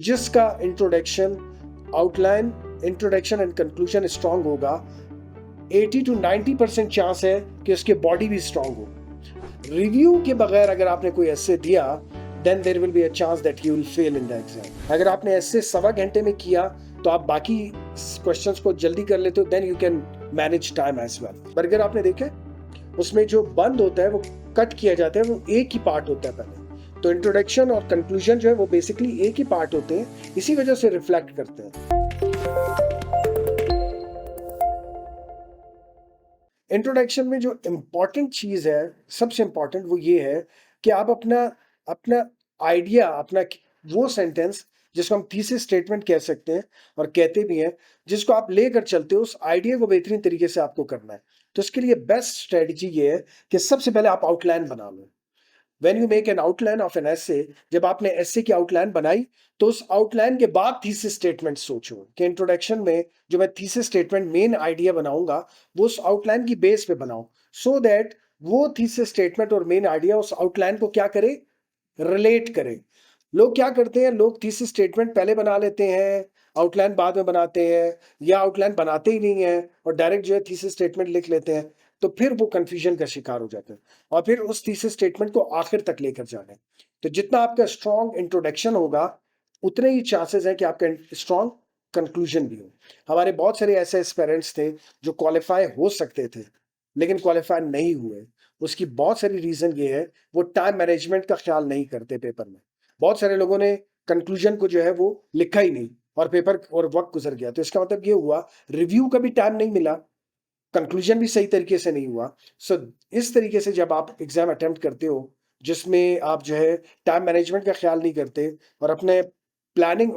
जिसका introduction, outline, introduction and conclusion strong होगा, 80 to 90% chance है कि उसकी बॉडी भी स्ट्रांग हो। रिव्यू के बगैर अगर आपने कोई ऐसे दिया, then there will be a chance that you will fail in the exam. अगर आपने ऐसे सवा घंटे में किया तो आप बाकी क्वेश्चंस को जल्दी कर लेते हो, then you can manage time as well. Burger आपने देखे, उसमें जो बंद होता है वो कट किया जाता है, वो एक ही पार्ट होता है पहले। तो इंट्रोडक्शन और कंक्लूजन जो है वो बेसिकली एक ही पार्ट होते हैं, इसी वजह से रिफ्लेक्ट करते हैं। इंट्रोडक्शन में जो इंपॉर्टेंट चीज है, सबसे इंपॉर्टेंट, वो ये है कि आप अपना अपना आइडिया, अपना वो सेंटेंस जिसको हम थीसिस स्टेटमेंट कह सकते हैं और कहते भी हैं, जिसको आप लेकर चलते हो, उस आइडिया को बेहतरीन तरीके से आपको करना है। तो इसके लिए बेस्ट स्ट्रेटजी ये है कि सबसे पहले आप आउटलाइन बना लो। When you make an outline of an essay, जब आपने एसे की आउटलाइन बनाई तो उस आउटलाइन के बाद थीसिस स्टेटमेंट सोचो कि इंट्रोडक्शन में जो मैं थीसिस स्टेटमेंट मेन आइडिया बनाऊंगा वो उस आउटलाइन की बेस पे बनाऊं, सो दैट वो थीसिस स्टेटमेंट और मेन आइडिया उस आउटलाइन को क्या करे, रिलेट करे। लोग क्या करते हैं, लोग थीसिस स्टेटमेंट पहले बना लेते हैं, आउटलाइन बाद में बनाते हैं, या आउटलाइन बनाते ही नहीं है और डायरेक्ट जो है थीसिस स्टेटमेंट लिख लेते हैं। तो फिर वो कंफ्यूजन का शिकार हो जाते हैं और फिर उस थीसिस स्टेटमेंट को आखिर तक लेकर जाना है। तो जितना आपका स्ट्रॉन्ग इंट्रोडक्शन होगा, उतने ही चांसेस है कि आपका स्ट्रॉन्ग कंक्लूजन भी हो। हमारे बहुत सारे ऐसे एस्पिरेंट्स थे जो क्वालिफाई हो सकते थे लेकिन क्वालिफाई नहीं हुए। उसकी बहुत सारी रीजन ये है, वो टाइम मैनेजमेंट का ख्याल नहीं करते पेपर में। बहुत सारे लोगों ने कंक्लूजन को जो है वो लिखा ही नहीं और पेपर और वक्त गुजर गया। तो इसका मतलब ये हुआ, रिव्यू का भी टाइम नहीं मिला, कंक्लूजन भी सही तरीके से नहीं हुआ। सो इस तरीके से जब आप एग्जाम अटेम्प्ट करते हो जिसमें आप जो है टाइम मैनेजमेंट का ख्याल नहीं करते और अपने प्लानिंग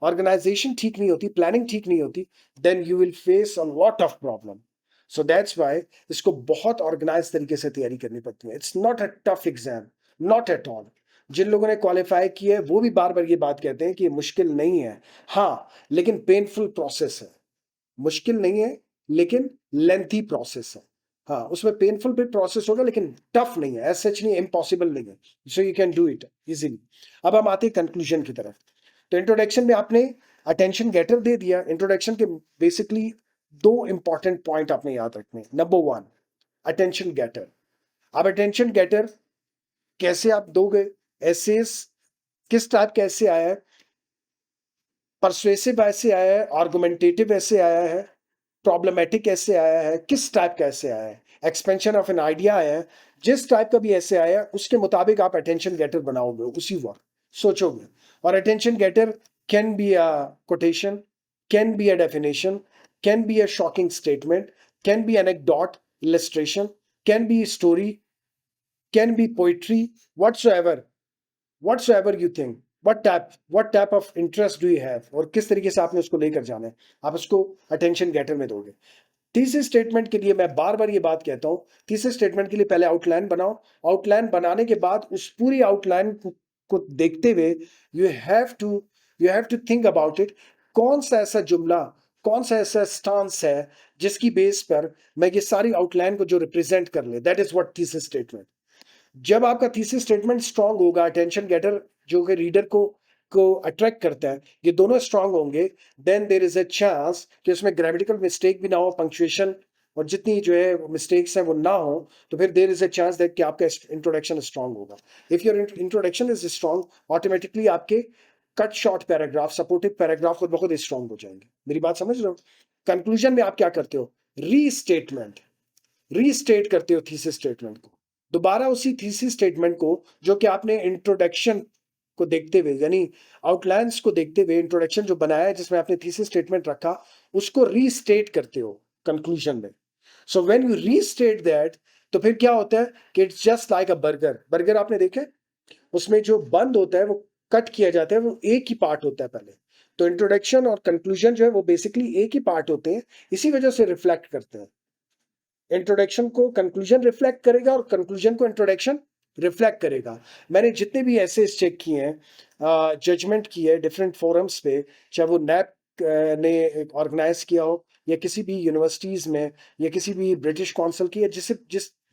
ऑर्गेनाइजेशन ठीक नहीं होती, प्लानिंग ठीक नहीं होती, then you will face a lot of problem. So that's why इसको बहुत ऑर्गेनाइज तरीके से तैयारी करनी पड़ती है। It's not a tough exam, not at all. जिन लोगों ने क्वालिफाई किया है वो भी बार बार ये बात कहते हैं कि ये मुश्किल नहीं है, हाँ, लेकिन पेनफुल प्रोसेस है। मुश्किल नहीं है लेकिन लेंथी प्रोसेस है। हाँ, उसमें पेनफुल भी प्रोसेस होगा लेकिन टफ नहीं है, ऐसा नहीं, इम्पॉसिबल नहीं है। So you can do it easily. अब हम आते हैं कंक्लूजन की तरफ। तो इंट्रोडक्शन में आपने अटेंशन गेटर दे दिया। इंट्रोडक्शन के बेसिकली दो इंपॉर्टेंट पॉइंट आपने याद रखने। Number one, attention getter. अब अटेंशन गेटर कैसे आप दोगे? एसेस किस टाइप का ऐसे आया है? परसुएसिव ऐसे आया है, आर्गुमेंटेटिव ऐसे आया है, प्रॉब्लमेटिक ऐसे आया है, किस टाइप का ऐसे आया है? एक्सपेंशन ऑफ एन आइडिया आया है। जिस टाइप का भी ऐसे आया है उसके मुताबिक आप अटेंशन गेटर बनाओगे उसी वक्त, सोचोगे। और attention getter can be a quotation, can be a definition, can be a shocking statement, can be anecdote, illustration, can be story, can be poetry, whatsoever you think, what type of interest do you have, और किस तरीके से आपने उसको लेकर जाना है, आप उसको अटेंशन गेटर में दोगे। तीसरे स्टेटमेंट के लिए मैं बार बार ये बात कहता हूं, तीसरे स्टेटमेंट के लिए पहले आउटलाइन बनाओ। आउटलाइन बनाने के बाद उस पूरी आउटलाइन को देखते हुए you have to think about it. कौन सा ऐसा जुमला, कौन सा ऐसा स्टांस है जिसकी बेस पर मैं ये सारी आउटलाइन को जो रिप्रेजेंट कर ले, that is what thesis statement. जब आपका थीसिस स्टेटमेंट स्ट्रांग होगा, अटेंशन गेटर जो कि रीडर को अट्रैक्ट करता है, ये दोनों स्ट्रांग होंगे, then there is a chance कि उसमें ग्रामेटिकल मिस्टेक भी ना हो, पंक्चुएशन और जितनी जो है मिस्टेक्स हैं वो ना हो। तो फिर there is a chance that कि आपका इंट्रोडक्शन स्ट्रांग होगा। If your introduction is strong, automatically आपके cut short paragraph, supportive paragraph खुद बहुत स्ट्रांग हो जाएंगे। मेरी बात समझ रहे हो? कंक्लूजन में आप क्या करते हो? रीस्टेटमेंट, रीस्टेट करते हो थीसिस स्टेटमेंट को, दोबारा उसी थीसिस स्टेटमेंट को जो कि आपने इंट्रोडक्शन को देखते हुए, यानी आउटलाइंस को देखते हुए इंट्रोडक्शन जो बनाया है जिसमें आपने थीसिस स्टेटमेंट रखा, उसको रीस्टेट करते हो कंक्लूजन में। So when you restate that, तो फिर क्या होता है कि it's just like a burger. Burger आपने देखे, उसमें जो बंद होता है वो कट किया जाता है, वो एक ही पार्ट होता है पहले। तो इंट्रोडक्शन और कंक्लूजन जो है वो बेसिकली एक ही पार्ट होते हैं, इसी वजह से रिफ्लेक्ट करते हैं। इंट्रोडक्शन को कंक्लूजन रिफ्लेक्ट करेगा और कंक्लूजन को इंट्रोडक्शन रिफ्लेक्ट करेगा। मैंने जितने भी ऐसे चेक किए हैं, जजमेंट की है डिफरेंट फोरम्स पे, चाहे वो नैप ने ऑर्गेनाइज किया हो या किसी भी यूनिवर्सिटीज़ में या किसी भी ब्रिटिश काउंसिल की, या जिस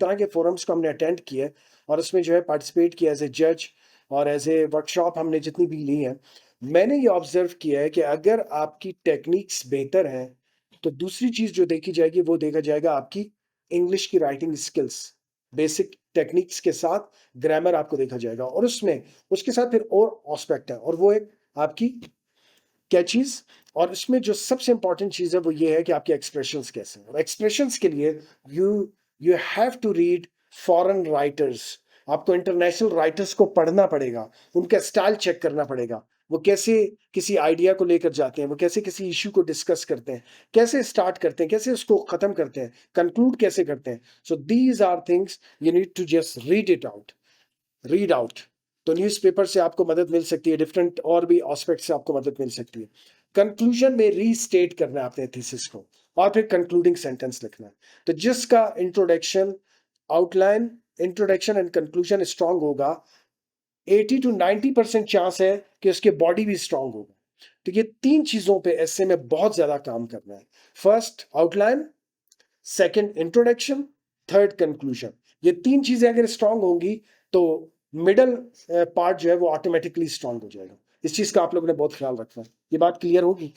तरह के फोरम्स को हमने अटेंड किया और उसमें जो है पार्टिसिपेट किया एज ए जज और एज ए वर्कशॉप हमने जितनी भी ली है, मैंने ये ऑब्जर्व किया है कि अगर आपकी टेक्निक्स बेहतर हैं, तो दूसरी चीज जो देखी जाएगी वो देखा जाएगा आपकी इंग्लिश की राइटिंग स्किल्स। बेसिक टेक्निक्स के साथ ग्रामर आपको देखा जाएगा, और उसमें उसके साथ फिर और एस्पेक्ट है, और वो एक आपकी क्या चीज। और इसमें जो सबसे इंपॉर्टेंट चीज है वो ये है कि आपके एक्सप्रेशंस कैसे हैं। और एक्सप्रेशंस के लिए you you have to read foreign writers. आपको इंटरनेशनल राइटर्स को पढ़ना पड़ेगा, उनका स्टाइल चेक करना पड़ेगा, वो कैसे किसी आइडिया को लेकर जाते हैं, वो कैसे किसी इश्यू को डिस्कस करते हैं, कैसे स्टार्ट करते हैं, कैसे उसको खत्म करते हैं, कंक्लूड कैसे करते हैं। So these are things you need to just read out. तो न्यूज़पेपर से आपको मदद मिल सकती है, डिफरेंट और भी एस्पेक्ट से आपको मदद मिल सकती है। कंक्लूजन में रीस्टेट करना है अपने थीसिस को, और फिर कंक्लूडिंग सेंटेंस लिखना है। तो जिसका outline introduction and conclusion strong होगा, 80 to 90% चांस है कि उसके बॉडी भी स्ट्रांग होगा। तो ये तीन चीजों पे ऐसे में बहुत ज्यादा काम करना है। First outline, second introduction, third conclusion. ये तीन चीजें अगर स्ट्रांग होंगी तो मिडल पार्ट जो है वो ऑटोमेटिकली स्ट्रांग हो जाएगा। इस चीज का आप लोगों ने बहुत ख्याल रखना है। ये बात क्लियर होगी?